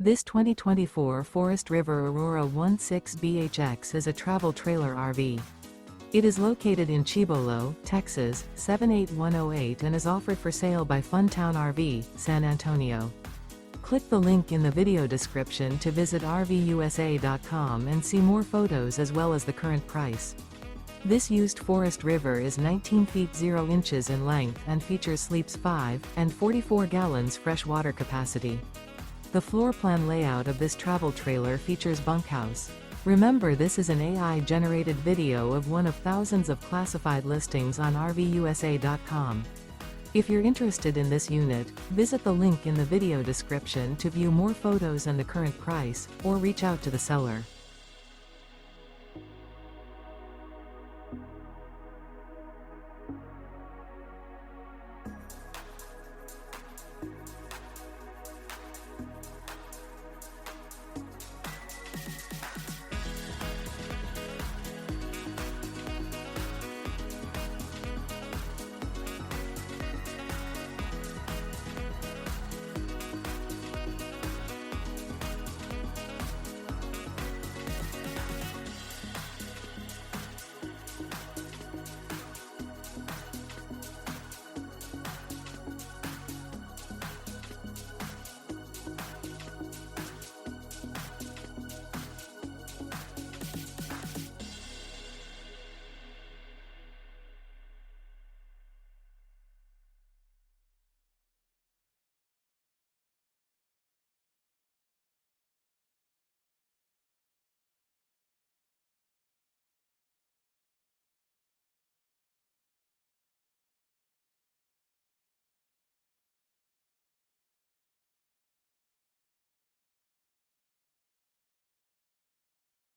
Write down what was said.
This 2024 Forest River Aurora 16BHX is a travel trailer RV. It is located in Cibolo, Texas, 78108 and is offered for sale by Funtown RV, San Antonio. Click the link in the video description to visit RVUSA.com and see more photos as well as the current price. This used Forest River is 19 feet 0 inches in length and features sleeps 5 and 44 gallons fresh water capacity. The floor plan layout of this travel trailer features bunkhouse. Remember, this is an AI-generated video of one of thousands of classified listings on RVUSA.com. If you're interested in this unit, visit the link in the video description to view more photos and the current price, or reach out to the seller.